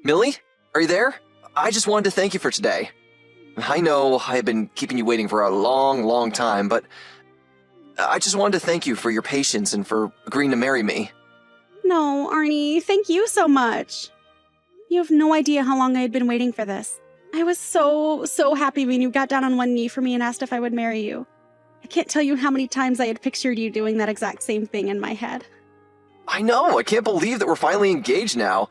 Millie? Are you there? I just wanted to thank you for today. I know I've been keeping you waiting for a long time, but I just wanted to thank you for your patience and for agreeing to marry me. No, Arnie, thank you so much. You have no idea how long I had been waiting for this. I was so happy when you got down on one knee for me and asked if I would marry you. I can't tell you how many times I had pictured you doing that exact same thing in my head. I know, I can't believe that we're finally engaged now.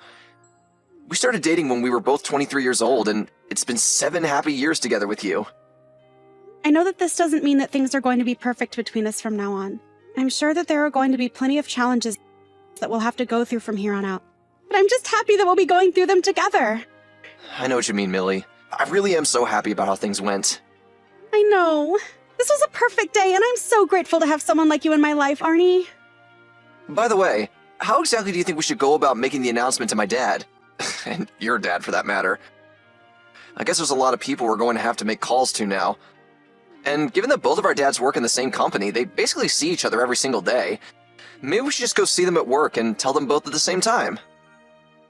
We started dating when we were both 23 years old, and it's been 7 happy years together with you. I know that this doesn't mean that things are going to be perfect between us from now on. I'm sure that there are going to be plenty of challenges that we'll have to go through from here on out. But I'm just happy that we'll be going through them together. I know what you mean, Millie. I really am so happy about how things went. I know. This was a perfect day, and I'm so grateful to have someone like you in my life, Arnie. By the way, how exactly do you think we should go about making the announcement to my dad? And your dad, for that matter. I guess there's a lot of people we're going to have to make calls to now. And given that both of our dads work in the same company, they basically see each other every single day. Maybe we should just go see them at work and tell them both at the same time.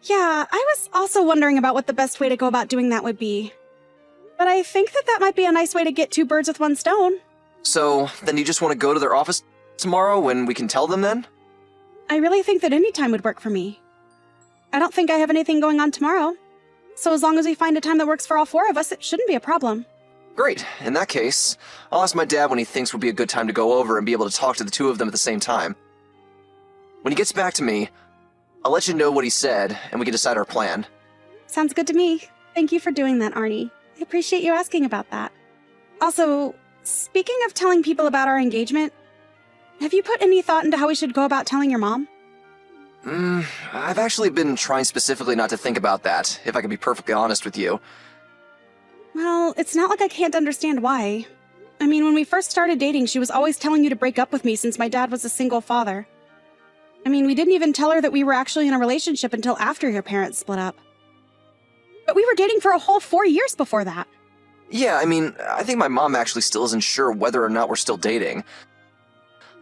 Yeah, I was also wondering about what the best way to go about doing that would be. But I think that might be a nice way to get 2 birds with 1 stone. So, then you just want to go to their office tomorrow when we can tell them then? I really think that any time would work for me. I don't think I have anything going on tomorrow. So as long as we find a time that works for all 4 of us, it shouldn't be a problem. Great. In that case, I'll ask my dad when he thinks would be a good time to go over and be able to talk to the 2 of them at the same time. When he gets back to me, I'll let you know what he said, and we can decide our plan. Sounds good to me. Thank you for doing that, Arnie. I appreciate you asking about that. Also, speaking of telling people about our engagement, have you put any thought into how we should go about telling your mom? I've actually been trying specifically not to think about that, if I can be perfectly honest with you. Well, it's not like I can't understand why. I mean, when we first started dating, she was always telling you to break up with me since my dad was a single father. I mean, we didn't even tell her that we were actually in a relationship until after your parents split up. But we were dating for a whole 4 years before that. Yeah, I mean, I think my mom actually still isn't sure whether or not we're still dating.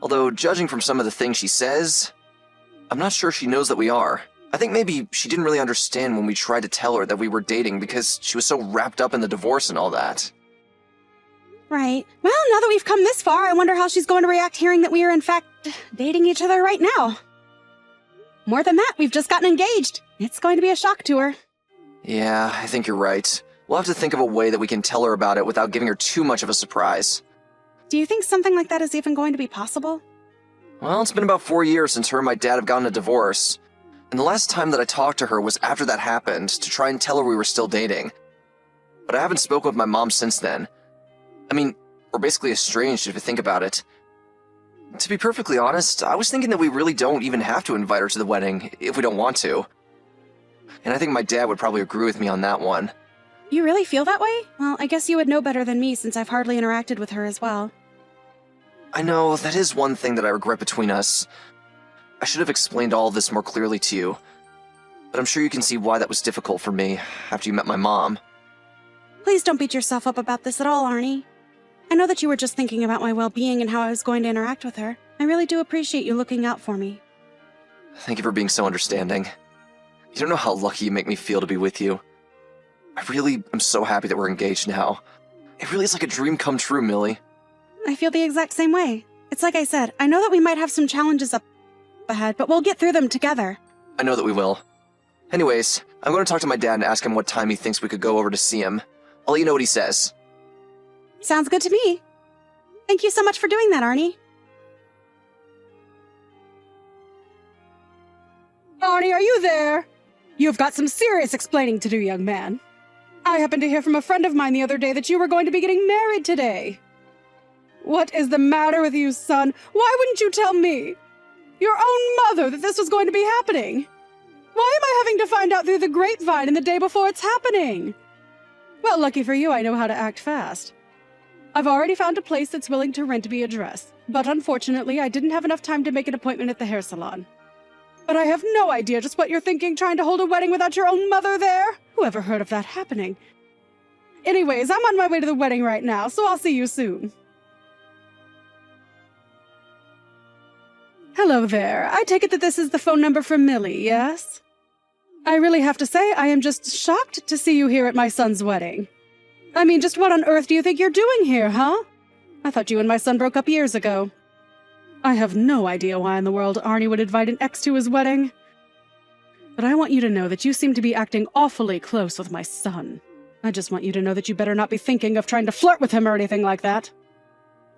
Although, judging from some of the things she says, I'm not sure she knows that we are. I think maybe she didn't really understand when we tried to tell her that we were dating because she was so wrapped up in the divorce and all that. Right. Well, now that we've come this far, I wonder how she's going to react hearing that we are in fact dating each other right now. More than that, we've just gotten engaged. It's going to be a shock to her. Yeah, I think you're right. We'll have to think of a way that we can tell her about it without giving her too much of a surprise. Do you think something like that is even going to be possible? Well, it's been about 4 years since her and my dad have gotten a divorce. And the last time that I talked to her was after that happened, to try and tell her we were still dating. But I haven't spoken with my mom since then. I mean, we're basically estranged if you think about it. To be perfectly honest, I was thinking that we really don't even have to invite her to the wedding, if we don't want to. And I think my dad would probably agree with me on that one. You really feel that way? Well, I guess you would know better than me since I've hardly interacted with her as well. I know, that is one thing that I regret between us. I should have explained all of this more clearly to you. But I'm sure you can see why that was difficult for me after you met my mom. Please don't beat yourself up about this at all, Arnie. I know that you were just thinking about my well-being and how I was going to interact with her. I really do appreciate you looking out for me. Thank you for being so understanding. You don't know how lucky you make me feel to be with you. I really am so happy that we're engaged now. It really is like a dream come true, Millie. I feel the exact same way. It's like I said, I know that we might have some challenges up ahead, but we'll get through them together. I know that we will. Anyways, I'm going to talk to my dad and ask him what time he thinks we could go over to see him. I'll let you know what he says. Sounds good to me. Thank you so much for doing that, Arnie. Arnie, are you there? You've got some serious explaining to do, young man. I happened to hear from a friend of mine the other day that you were going to be getting married today. What is the matter with you, son? Why wouldn't you tell me, your own mother, that this was going to be happening? Why am I having to find out through the grapevine and the day before it's happening? Well, lucky for you, I know how to act fast. I've already found a place that's willing to rent me a dress, but unfortunately, I didn't have enough time to make an appointment at the hair salon. But I have no idea just what you're thinking, trying to hold a wedding without your own mother there. Whoever heard of that happening? Anyways, I'm on my way to the wedding right now, so I'll see you soon. Hello there. I take it that this is the phone number for Millie, yes? I really have to say, I am just shocked to see you here at my son's wedding. I mean, just what on earth do you think you're doing here, huh? I thought you and my son broke up years ago. I have no idea why in the world Arnie would invite an ex to his wedding. But I want you to know that you seem to be acting awfully close with my son. I just want you to know that you better not be thinking of trying to flirt with him or anything like that.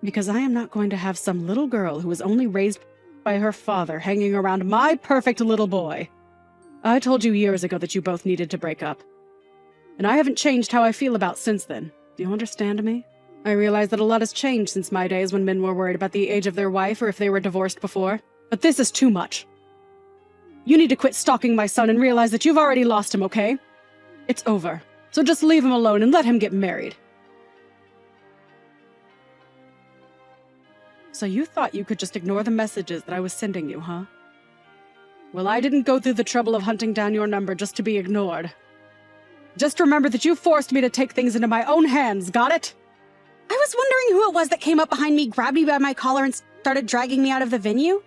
Because I am not going to have some little girl who was only raised by her father hanging around my perfect little boy. I told you years ago that you both needed to break up. And I haven't changed how I feel about since then. Do you understand me? I realize that a lot has changed since my days when men were worried about the age of their wife or if they were divorced before. But this is too much. You need to quit stalking my son and realize that you've already lost him, okay? It's over. So just leave him alone and let him get married. So you thought you could just ignore the messages that I was sending you, huh? Well, I didn't go through the trouble of hunting down your number just to be ignored. Just remember that you forced me to take things into my own hands, got it? I was wondering who it was that came up behind me, grabbed me by my collar, and started dragging me out of the venue.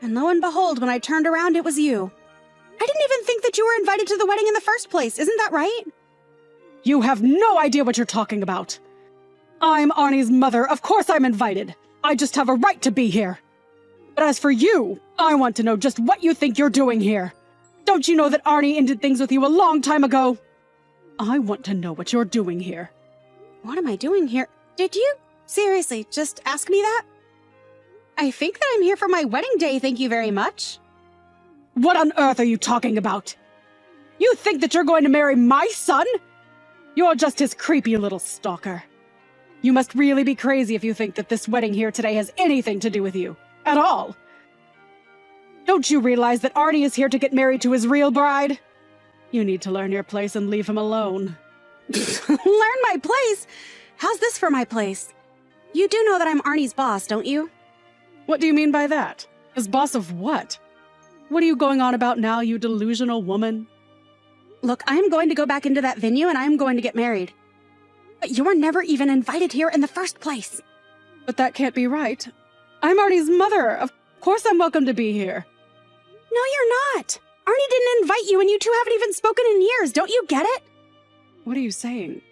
And lo and behold, when I turned around, it was you. I didn't even think that you were invited to the wedding in the first place, isn't that right? You have no idea what you're talking about. I'm Arnie's mother, of course I'm invited. I just have a right to be here. But as for you, I want to know just what you think you're doing here. Don't you know that Arnie ended things with you a long time ago? I want to know what you're doing here. What am I doing here? Did you? Seriously, just ask me that? I think that I'm here for my wedding day, thank you very much. What on earth are you talking about? You think that you're going to marry my son? You're just his creepy little stalker. You must really be crazy if you think that this wedding here today has anything to do with you. At all. Don't you realize that Arnie is here to get married to his real bride? You need to learn your place and leave him alone. Learn my place? How's this for my place? You do know that I'm Arnie's boss, don't you? What do you mean by that? His boss of what? What are you going on about now, you delusional woman? Look, I'm going to go back into that venue and I'm going to get married. But you were never even invited here in the first place. But that can't be right. I'm Arnie's mother. Of course I'm welcome to be here. No, you're not. Arnie didn't invite you and you two haven't even spoken in years. Don't you get it? What are you saying?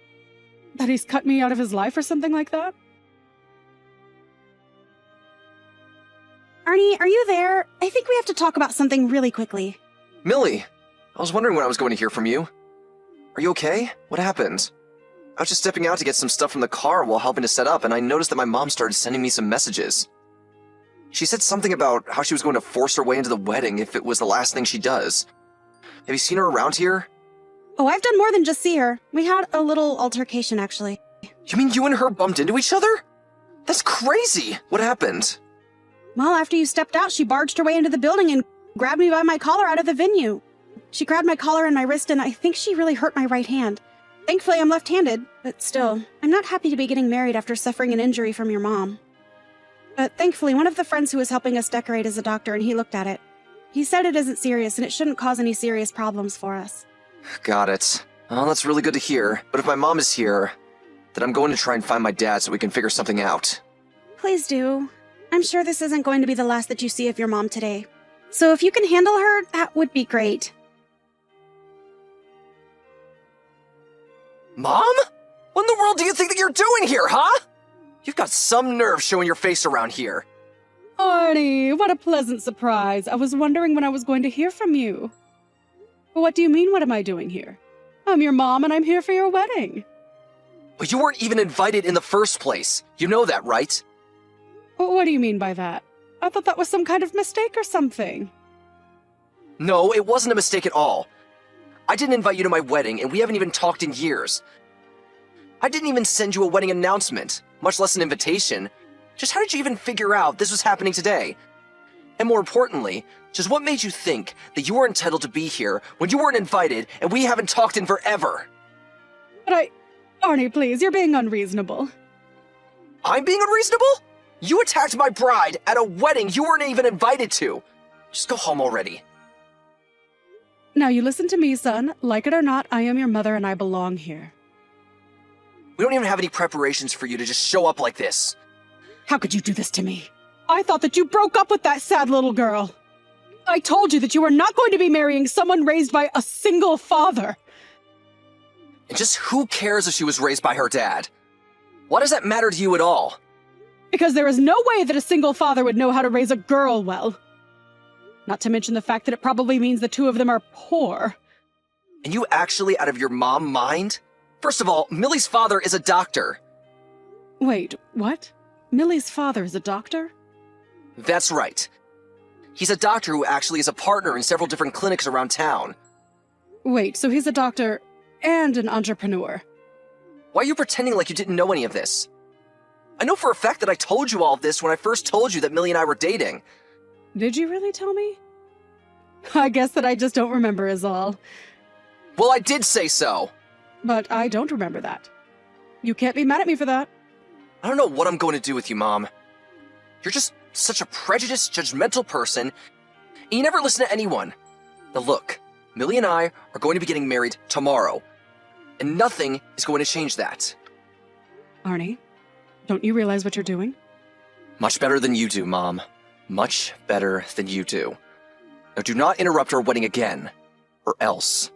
That he's cut me out of his life or something like that? Arnie, are you there? I think we have to talk about something really quickly. Millie, I was wondering when I was going to hear from you. Are you okay? What happened? I was just stepping out to get some stuff from the car while helping to set up, and I noticed that my mom started sending me some messages. She said something about how she was going to force her way into the wedding if it was the last thing she does. Have you seen her around here? Oh, I've done more than just see her. We had a little altercation, actually. You mean you and her bumped into each other? That's crazy! What happened? Well, after you stepped out, she barged her way into the building and grabbed me by my collar out of the venue. She grabbed my collar and my wrist, and I think she really hurt my right hand. Thankfully, I'm left-handed, but still, I'm not happy to be getting married after suffering an injury from your mom. But thankfully, one of the friends who was helping us decorate is a doctor, and he looked at it. He said it isn't serious, and it shouldn't cause any serious problems for us. Got it. Well, that's really good to hear, but if my mom is here, then I'm going to try and find my dad so we can figure something out. Please do. I'm sure this isn't going to be the last that you see of your mom today. So if you can handle her, that would be great. Mom? What in the world do you think that you're doing here, huh? You've got some nerve showing your face around here. Arnie, what a pleasant surprise. I was wondering when I was going to hear from you. What do you mean, what am I doing here? I'm your mom and I'm here for your wedding. But you weren't even invited in the first place. You know that, right? What do you mean by that? I thought that was some kind of mistake or something. No, it wasn't a mistake at all. I didn't invite you to my wedding, and we haven't even talked in years. I didn't even send you a wedding announcement, much less an invitation. Just how did you even figure out this was happening today? And more importantly, just what made you think that you were entitled to be here when you weren't invited and we haven't talked in forever? But Arnie, please, you're being unreasonable. I'm being unreasonable? You attacked my bride at a wedding you weren't even invited to. Just go home already. Now you listen to me, son. Like it or not, I am your mother and I belong here. We don't even have any preparations for you to just show up like this. How could you do this to me? I thought that you broke up with that sad little girl. I told you that you were not going to be marrying someone raised by a single father. And just who cares if she was raised by her dad? Why does that matter to you at all? Because there is no way that a single father would know how to raise a girl well. Not to mention the fact that it probably means the two of them are poor. And you actually out of your mom mind? First of all, Millie's father is a doctor. Wait, what? Millie's father is a doctor? That's right. He's a doctor who actually is a partner in several different clinics around town. Wait, so he's a doctor and an entrepreneur. Why are you pretending like you didn't know any of this? I know for a fact that I told you all of this when I first told you that Millie and I were dating. Did you really tell me? I guess that I just don't remember is all. Well, I did say so. But I don't remember that. You can't be mad at me for that. I don't know what I'm going to do with you, Mom. You're just such a prejudiced, judgmental person, and you never listen to anyone. Now look, Millie and I are going to be getting married tomorrow, and nothing is going to change that. Arnie, don't you realize what you're doing? Much better than you do, Mom. Much better than you do. Now do not interrupt our wedding again, or else.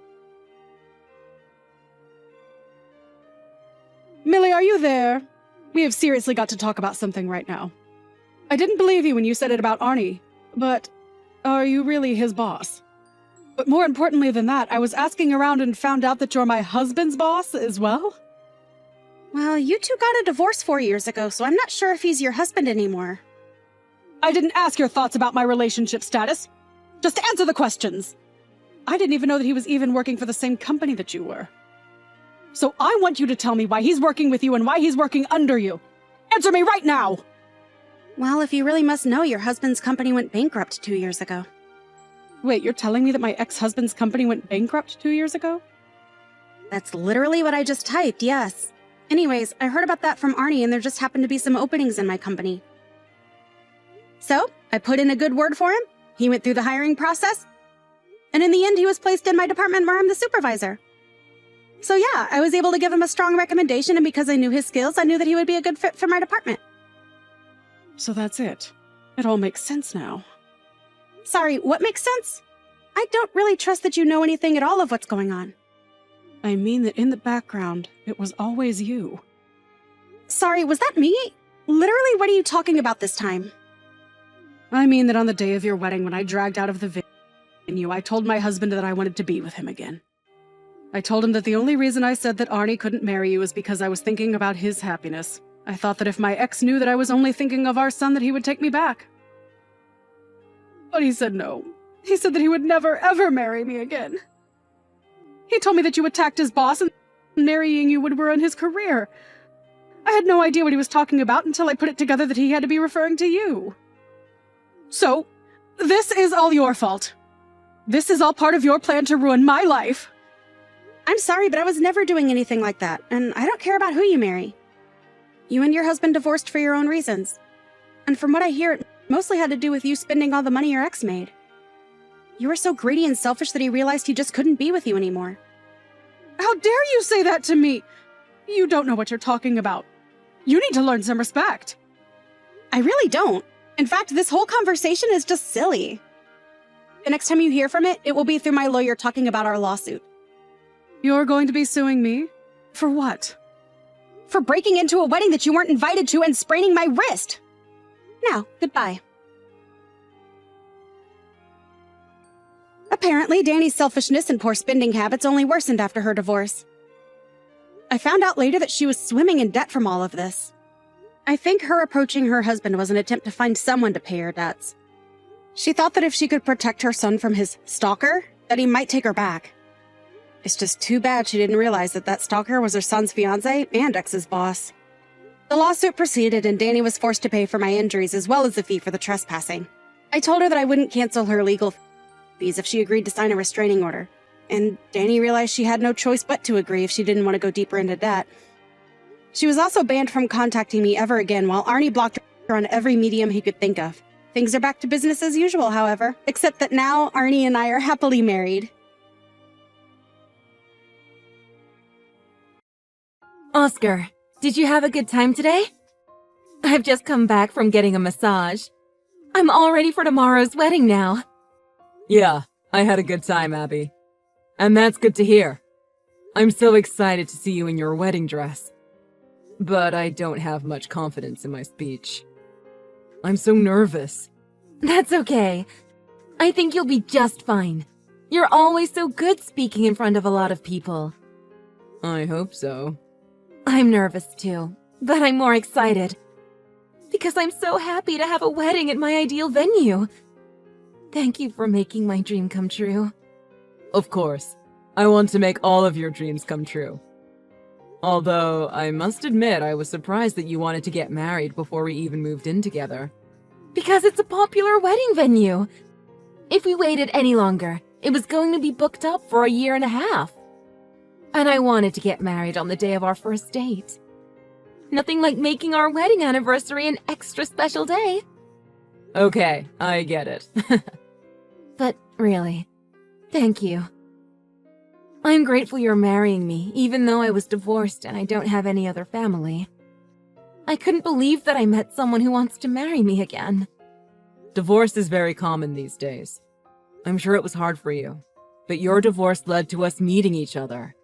Millie, are you there? We have seriously got to talk about something right now. I didn't believe you when you said it about Arnie, but are you really his boss? But more importantly than that, I was asking around and found out that you're my husband's boss as well? Well, you two got a divorce 4 years ago, so I'm not sure if he's your husband anymore. I didn't ask your thoughts about my relationship status. Just answer the questions. I didn't even know that he was even working for the same company that you were. So I want you to tell me why he's working with you and why he's working under you. Answer me right now! Well, if you really must know, your husband's company went bankrupt 2 years ago. Wait, you're telling me that my ex-husband's company went bankrupt 2 years ago? That's literally what I just typed, yes. Anyways, I heard about that from Arnie, and there just happened to be some openings in my company. So, I put in a good word for him, he went through the hiring process, and in the end he was placed in my department where I'm the supervisor. So yeah, I was able to give him a strong recommendation, and because I knew his skills, I knew that he would be a good fit for my department. So that's it. It all makes sense now. Sorry, what makes sense? I don't really trust that you know anything at all of what's going on. I mean that in the background, it was always you. Sorry, was that me? Literally, what are you talking about this time? I mean that on the day of your wedding, when I dragged out of the venue, I told my husband that I wanted to be with him again. I told him that the only reason I said that Arnie couldn't marry you was because I was thinking about his happiness. I thought that if my ex knew that I was only thinking of our son, that he would take me back. But he said no. He said that he would never, ever marry me again. He told me that you attacked his boss and marrying you would ruin his career. I had no idea what he was talking about until I put it together that he had to be referring to you. So, this is all your fault. This is all part of your plan to ruin my life. I'm sorry, but I was never doing anything like that, and I don't care about who you marry. You and your husband divorced for your own reasons. And from what I hear, it mostly had to do with you spending all the money your ex made. You were so greedy and selfish that he realized he just couldn't be with you anymore. How dare you say that to me? You don't know what you're talking about. You need to learn some respect. I really don't. In fact, this whole conversation is just silly. The next time you hear from it, it will be through my lawyer talking about our lawsuit. You're going to be suing me? For what? For breaking into a wedding that you weren't invited to and spraining my wrist. Now, goodbye. Apparently, Danny's selfishness and poor spending habits only worsened after her divorce. I found out later that she was swimming in debt from all of this. I think her approaching her husband was an attempt to find someone to pay her debts. She thought that if she could protect her son from his stalker, that he might take her back. It's just too bad she didn't realize that that stalker was her son's fiancé and ex's boss. The lawsuit proceeded, and Danny was forced to pay for my injuries as well as the fee for the trespassing. I told her that I wouldn't cancel her legal fees if she agreed to sign a restraining order, and Danny realized she had no choice but to agree if she didn't want to go deeper into debt. She was also banned from contacting me ever again, while Arnie blocked her on every medium he could think of. Things are back to business as usual, however, except that now Arnie and I are happily married. Oscar, did you have a good time today? I've just come back from getting a massage. I'm all ready for tomorrow's wedding now. Yeah, I had a good time, Abby. And that's good to hear. I'm so excited to see you in your wedding dress. But I don't have much confidence in my speech. I'm so nervous. That's okay. I think you'll be just fine. You're always so good speaking in front of a lot of people. I hope so. I'm nervous too, but I'm more excited. Because I'm so happy to have a wedding at my ideal venue. Thank you for making my dream come true. Of course. I want to make all of your dreams come true. Although, I must admit I was surprised that you wanted to get married before we even moved in together. Because it's a popular wedding venue. If we waited any longer, it was going to be booked up for 1.5 years. And I wanted to get married on the day of our first date. Nothing like making our wedding anniversary an extra special day. Okay, I get it. But really, thank you. I'm grateful you're marrying me, even though I was divorced and I don't have any other family. I couldn't believe that I met someone who wants to marry me again. Divorce is very common these days. I'm sure it was hard for you, but your divorce led to us meeting each other.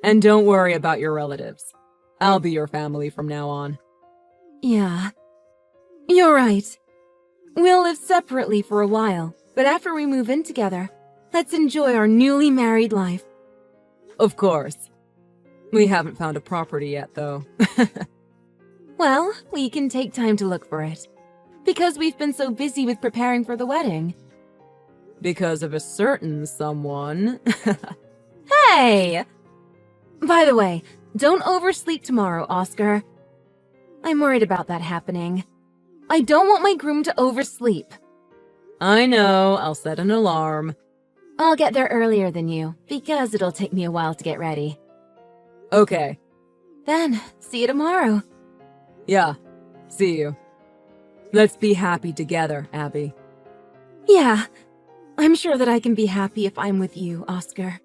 And don't worry about your relatives. I'll be your family from now on. Yeah, you're right. We'll live separately for a while, but after we move in together, let's enjoy our newly married life. Of course. We haven't found a property yet, though. Well, we can take time to look for it. Because we've been so busy with preparing for the wedding. Because of a certain someone. Hey! By the way, don't oversleep tomorrow, Oscar. I'm worried about that happening. I don't want my groom to oversleep. I know, I'll set an alarm. I'll get there earlier than you, because it'll take me a while to get ready. Okay. Then, see you tomorrow. Yeah, see you. Let's be happy together, Abby. Yeah, I'm sure that I can be happy if I'm with you, Oscar.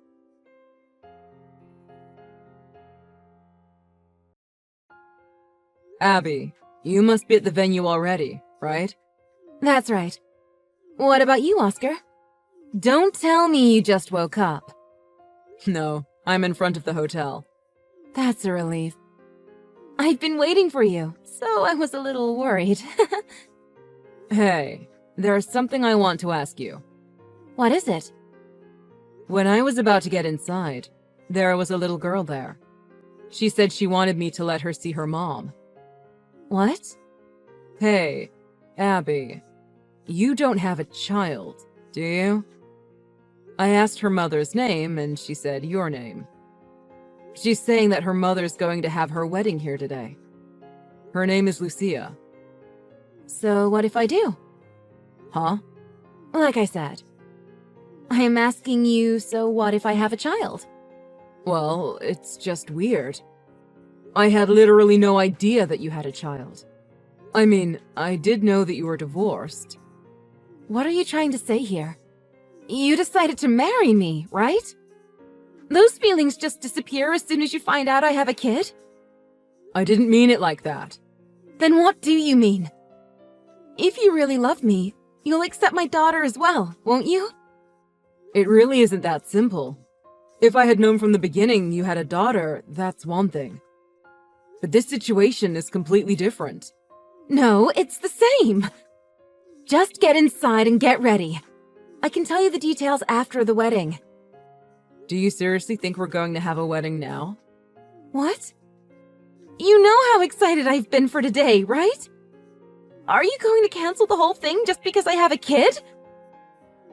Abby, you must be at the venue already, right? That's right. What about you, Oscar? Don't tell me you just woke up. No, I'm in front of the hotel. That's a relief. I've been waiting for you, so I was a little worried. Hey, there's something I want to ask you. What is it? When I was about to get inside, there was a little girl there. She said she wanted me to let her see her mom. What? Hey, Abby, you don't have a child, do you? I asked her mother's name, and she said your name. She's saying that her mother's going to have her wedding here today. Her name is Lucia. So what if I do? Huh? Like I said, I am asking you, so what if I have a child? Well, it's just weird. I had literally no idea that you had a child. I mean, I did know that you were divorced. What are you trying to say here? You decided to marry me, right? Those feelings just disappear as soon as you find out I have a kid? I didn't mean it like that. Then what do you mean? If you really love me, you'll accept my daughter as well, won't you? It really isn't that simple. If I had known from the beginning you had a daughter, that's one thing. But this situation is completely different. No, it's the same. Just get inside and get ready. I can tell you the details after the wedding. Do you seriously think we're going to have a wedding now? What? You know how excited I've been for today, right? Are you going to cancel the whole thing just because I have a kid?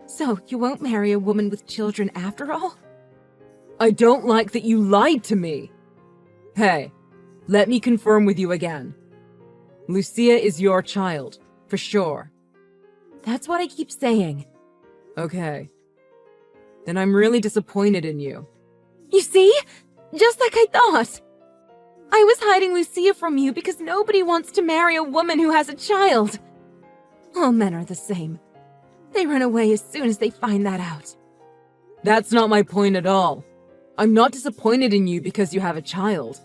So, you won't marry a woman with children after all? I don't like that you lied to me. Hey, let me confirm with you again. Lucia is your child, for sure. That's what I keep saying. Okay. Then I'm really disappointed in you. You see? Just like I thought. I was hiding Lucia from you because nobody wants to marry a woman who has a child. All men are the same. They run away as soon as they find that out. That's not my point at all. I'm not disappointed in you because you have a child.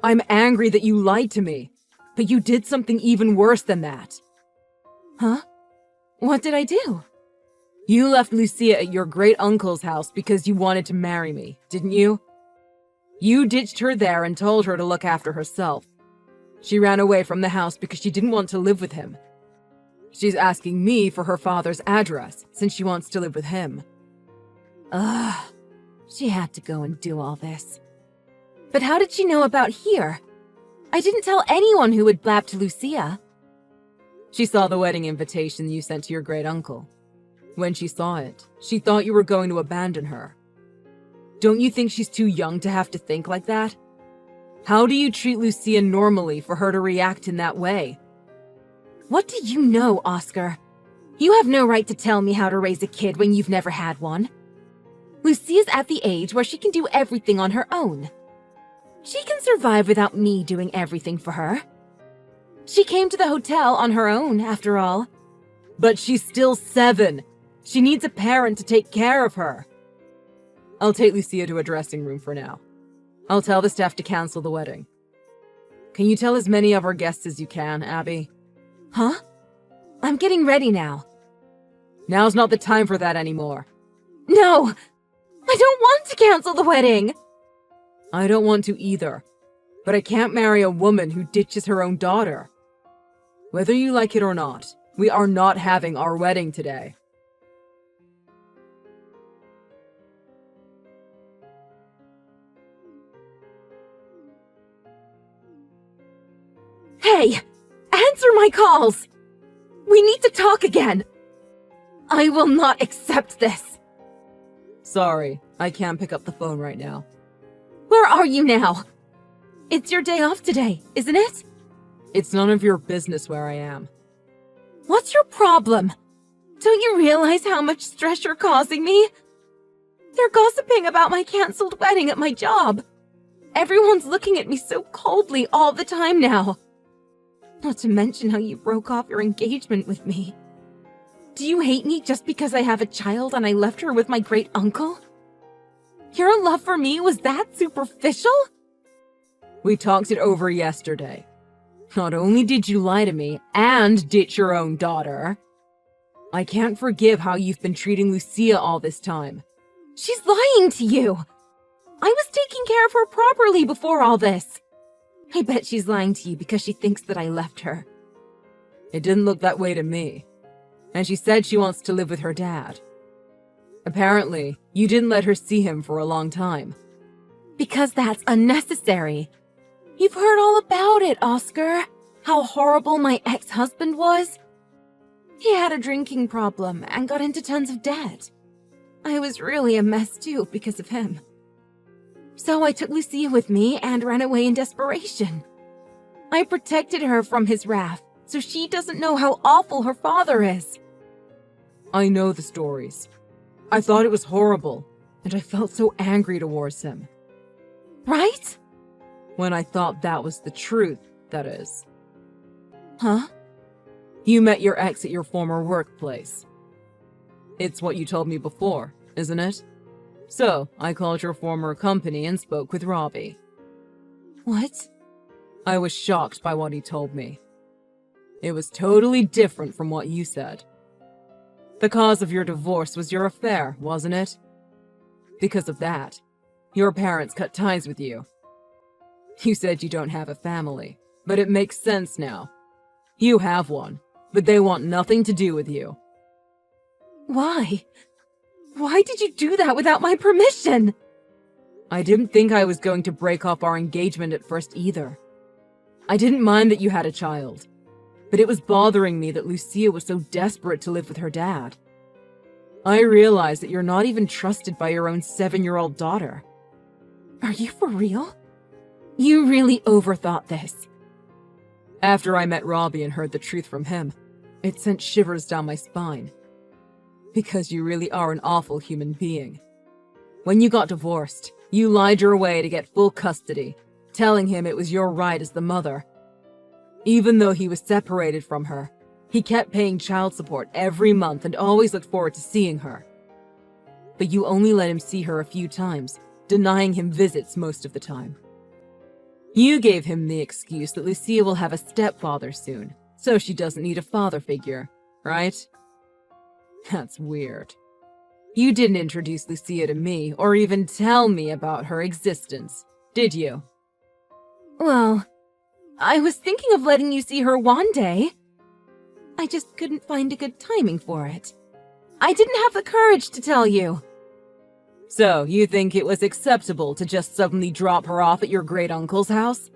I'm angry that you lied to me, but you did something even worse than that. Huh? What did I do? You left Lucia at your great-uncle's house because you wanted to marry me, didn't you? You ditched her there and told her to look after herself. She ran away from the house because she didn't want to live with him. She's asking me for her father's address since she wants to live with him. Ugh, she had to go and do all this. But how did she know about here? I didn't tell anyone who would blab to Lucia. She saw the wedding invitation you sent to your great-uncle. When she saw it, she thought you were going to abandon her. Don't you think she's too young to have to think like that? How do you treat Lucia normally for her to react in that way? What do you know, Oscar? You have no right to tell me how to raise a kid when you've never had one. Lucia's at the age where she can do everything on her own. She can survive without me doing everything for her. She came to the hotel on her own, after all. But she's still 7. She needs a parent to take care of her. I'll take Lucia to a dressing room for now. I'll tell the staff to cancel the wedding. Can you tell as many of our guests as you can, Abby? Huh? I'm getting ready now. Now's not the time for that anymore. No! I don't want to cancel the wedding! I don't want to either. But I can't marry a woman who ditches her own daughter. Whether you like it or not, we are not having our wedding today. Hey! Answer my calls! We need to talk again! I will not accept this! Sorry, I can't pick up the phone right now. Where are you now? It's your day off today, isn't it? It's none of your business where I am. What's your problem? Don't you realize how much stress you're causing me? They're gossiping about my canceled wedding at my job. Everyone's looking at me so coldly all the time now. Not to mention how you broke off your engagement with me. Do you hate me just because I have a child and I left her with my great-uncle? Your love for me was that superficial? We talked it over yesterday. Not only did you lie to me and ditch your own daughter, I can't forgive how you've been treating Lucia all this time. She's lying to you! I was taking care of her properly before all this. I bet she's lying to you because she thinks that I left her. It didn't look that way to me. And she said she wants to live with her dad. Apparently, you didn't let her see him for a long time. Because that's unnecessary. You've heard all about it, Oscar. How horrible my ex-husband was. He had a drinking problem and got into tons of debt. I was really a mess too because of him. So I took Lucia with me and ran away in desperation. I protected her from his wrath, so she doesn't know how awful her father is. I know the stories. I thought it was horrible, and I felt so angry towards him. Right? When I thought that was the truth, that is. Huh? You met your ex at your former workplace. It's what you told me before, isn't it? So, I called your former company and spoke with Robbie. What? I was shocked by what he told me. It was totally different from what you said. The cause of your divorce was your affair, wasn't it? Because of that, your parents cut ties with you. You said you don't have a family, but it makes sense now. You have one, but they want nothing to do with you. Why? Why did you do that without my permission? I didn't think I was going to break off our engagement at first either. I didn't mind that you had a child, but it was bothering me that Lucia was so desperate to live with her dad. I realized that you're not even trusted by your own 7-year-old daughter. Are you for real? You really overthought this. After I met Robbie and heard the truth from him, it sent shivers down my spine. Because you really are an awful human being. When you got divorced, you lied your way to get full custody, telling him it was your right as the mother. Even though he was separated from her, he kept paying child support every month and always looked forward to seeing her. But you only let him see her a few times, denying him visits most of the time. You gave him the excuse that Lucia will have a stepfather soon, so she doesn't need a father figure, right? That's weird. You didn't introduce Lucia to me, or even tell me about her existence, did you? Well, I was thinking of letting you see her one day. I just couldn't find a good timing for it. I didn't have the courage to tell you. So, you think it was acceptable to just suddenly drop her off at your great-uncle's house?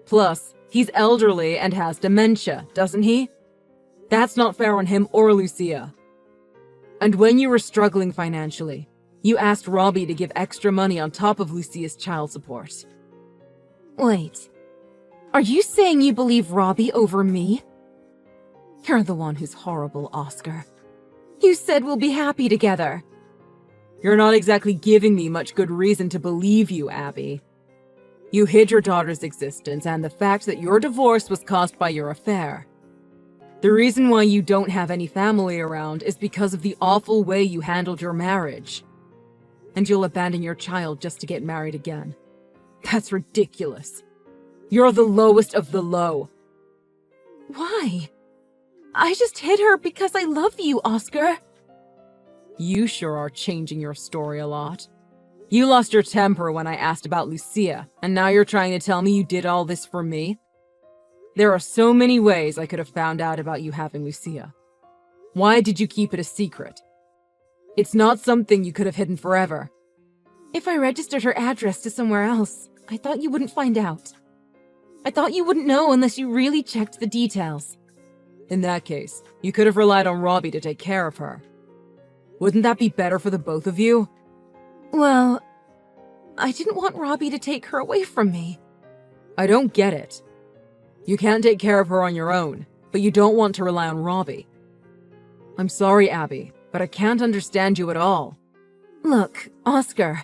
Plus, he's elderly and has dementia, doesn't he? That's not fair on him or Lucia. And when you were struggling financially, you asked Robbie to give extra money on top of Lucia's child support. Wait, are you saying you believe Robbie over me? You're the one who's horrible, Oscar. You said we'll be happy together. You're not exactly giving me much good reason to believe you, Abby. You hid your daughter's existence and the fact that your divorce was caused by your affair. The reason why you don't have any family around is because of the awful way you handled your marriage. And you'll abandon your child just to get married again. That's ridiculous. You're the lowest of the low. Why? I just hid her because I love you, Oscar. You sure are changing your story a lot. You lost your temper when I asked about Lucia, and now you're trying to tell me you did all this for me? There are so many ways I could have found out about you having Lucia. Why did you keep it a secret? It's not something you could have hidden forever. If I registered her address to somewhere else, I thought you wouldn't find out. I thought you wouldn't know unless you really checked the details. In that case, you could have relied on Robbie to take care of her. Wouldn't that be better for the both of you? Well, I didn't want Robbie to take her away from me. I don't get it. You can't take care of her on your own, but you don't want to rely on Robbie. I'm sorry, Abby, but I can't understand you at all. Look, Oscar,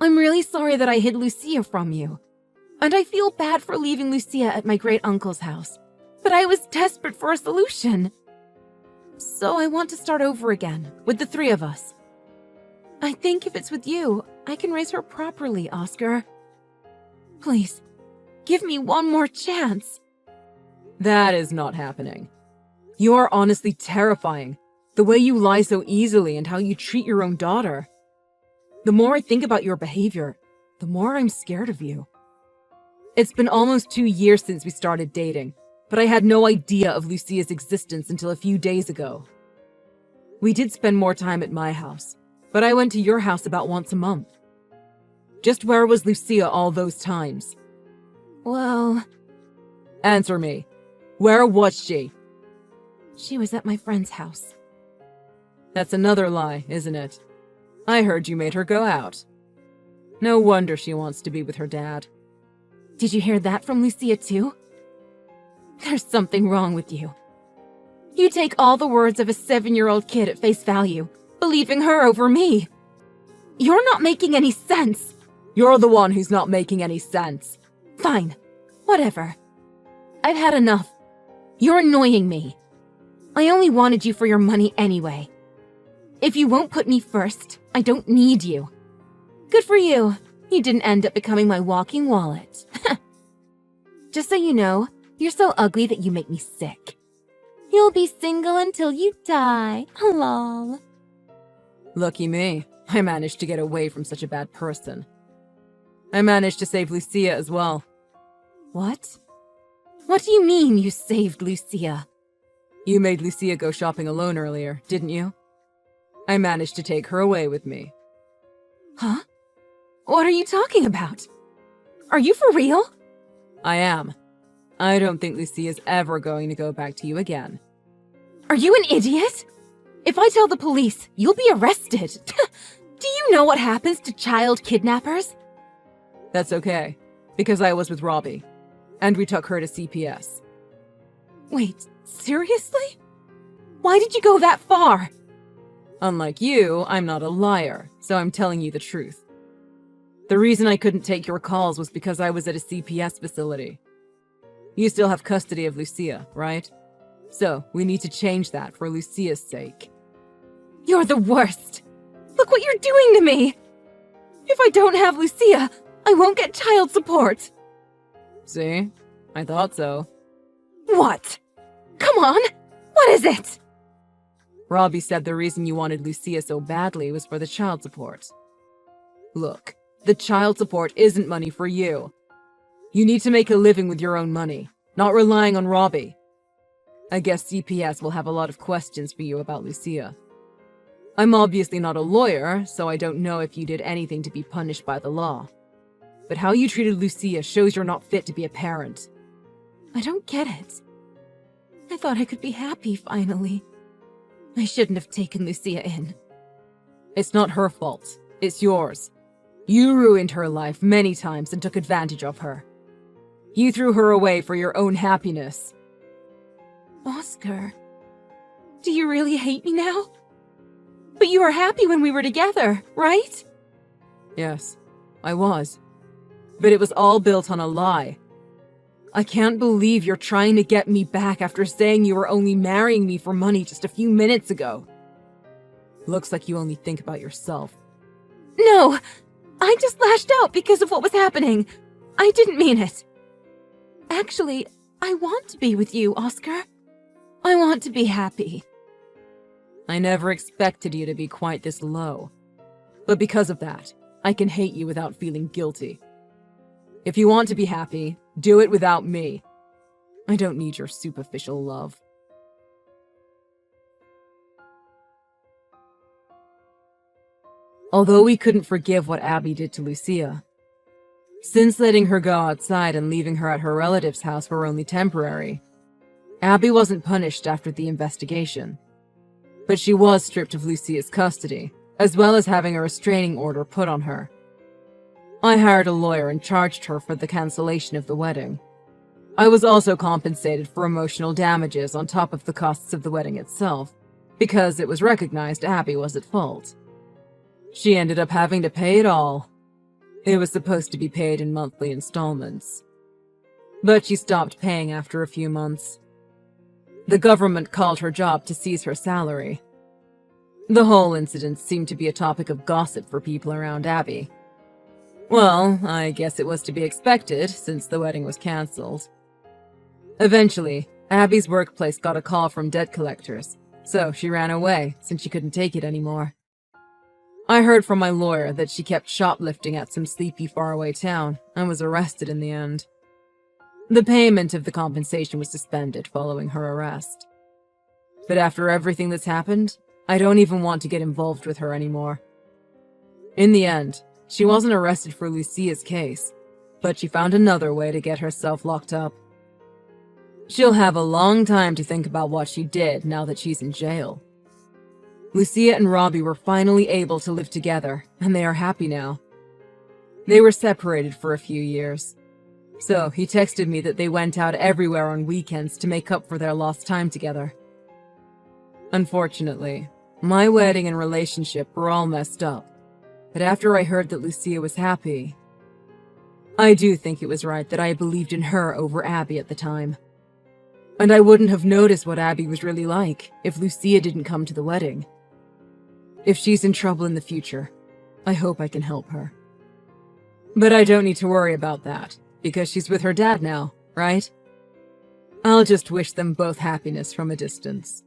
I'm really sorry that I hid Lucia from you. And I feel bad for leaving Lucia at my great-uncle's house. But I was desperate for a solution. So I want to start over again, with the three of us. I think if it's with you, I can raise her properly, Oscar. Please, give me one more chance. That is not happening. You are honestly terrifying. The way you lie so easily and how you treat your own daughter. The more I think about your behavior, the more I'm scared of you. It's been almost 2 years since we started dating, but I had no idea of Lucia's existence until a few days ago. We did spend more time at my house, but I went to your house about once a month. Just where was Lucia all those times? Well... Answer me. Where was she? She was at my friend's house. That's another lie, isn't it? I heard you made her go out. No wonder she wants to be with her dad. Did you hear that from Lucia too? There's something wrong with you. You take all the words of a 7-year-old kid at face value, believing her over me. You're not making any sense. You're the one who's not making any sense. Fine. Whatever. I've had enough. You're annoying me. I only wanted you for your money anyway. If you won't put me first, I don't need you. Good for you. You didn't end up becoming my walking wallet. Just so you know, you're so ugly that you make me sick. You'll be single until you die. Lol. Lucky me. I managed to get away from such a bad person. I managed to save Lucia as well. What? What do you mean you saved Lucia? You made Lucia go shopping alone earlier, didn't you? I managed to take her away with me. Huh? What are you talking about? Are you for real? I am. I don't think Lucia's ever going to go back to you again. Are you an idiot? If I tell the police, you'll be arrested. Do you know what happens to child kidnappers? That's okay, because I was with Robbie, and we took her to CPS. Wait, seriously? Why did you go that far? Unlike you, I'm not a liar, so I'm telling you the truth. The reason I couldn't take your calls was because I was at a CPS facility. You still have custody of Lucia, right? So, we need to change that for Lucia's sake. You're the worst! Look what you're doing to me! If I don't have Lucia, I won't get child support! See? I thought so. What? Come on! What is it? Robbie said the reason you wanted Lucia so badly was for the child support. Look, the child support isn't money for you. You need to make a living with your own money, not relying on Robbie. I guess CPS will have a lot of questions for you about Lucia. I'm obviously not a lawyer, so I don't know if you did anything to be punished by the law. But how you treated Lucia shows you're not fit to be a parent. I don't get it. I thought I could be happy finally. I shouldn't have taken Lucia in. It's not her fault. It's yours. You ruined her life many times and took advantage of her. You threw her away for your own happiness. Oscar, do you really hate me now? But you were happy when we were together, right? Yes, I was. But it was all built on a lie. I can't believe you're trying to get me back after saying you were only marrying me for money just a few minutes ago. Looks like you only think about yourself. No, I just lashed out because of what was happening. I didn't mean it. Actually, I want to be with you, Oscar. I want to be happy. I never expected you to be quite this low. But because of that, I can hate you without feeling guilty. If you want to be happy, do it without me. I don't need your superficial love. Although we couldn't forgive what Abby did to Lucia, since letting her go outside and leaving her at her relative's house were only temporary, Abby wasn't punished after the investigation. But she was stripped of Lucia's custody, as well as having a restraining order put on her. I hired a lawyer and charged her for the cancellation of the wedding. I was also compensated for emotional damages on top of the costs of the wedding itself, because it was recognized Abby was at fault. She ended up having to pay it all. It was supposed to be paid in monthly installments. But she stopped paying after a few months. The government called her job to seize her salary. The whole incident seemed to be a topic of gossip for people around Abby. Well, I guess it was to be expected, since the wedding was cancelled. Eventually, Abby's workplace got a call from debt collectors, so she ran away since she couldn't take it anymore. I heard from my lawyer that she kept shoplifting at some sleepy faraway town and was arrested in the end. The payment of the compensation was suspended following her arrest. But after everything that's happened, I don't even want to get involved with her anymore. In the end, she wasn't arrested for Lucia's case, but she found another way to get herself locked up. She'll have a long time to think about what she did now that she's in jail. Lucia and Robbie were finally able to live together, and they are happy now. They were separated for a few years. So he texted me that they went out everywhere on weekends to make up for their lost time together. Unfortunately, my wedding and relationship were all messed up. But after I heard that Lucia was happy, I do think it was right that I believed in her over Abby at the time. And I wouldn't have noticed what Abby was really like if Lucia didn't come to the wedding. If she's in trouble in the future, I hope I can help her. But I don't need to worry about that, because she's with her dad now, right? I'll just wish them both happiness from a distance.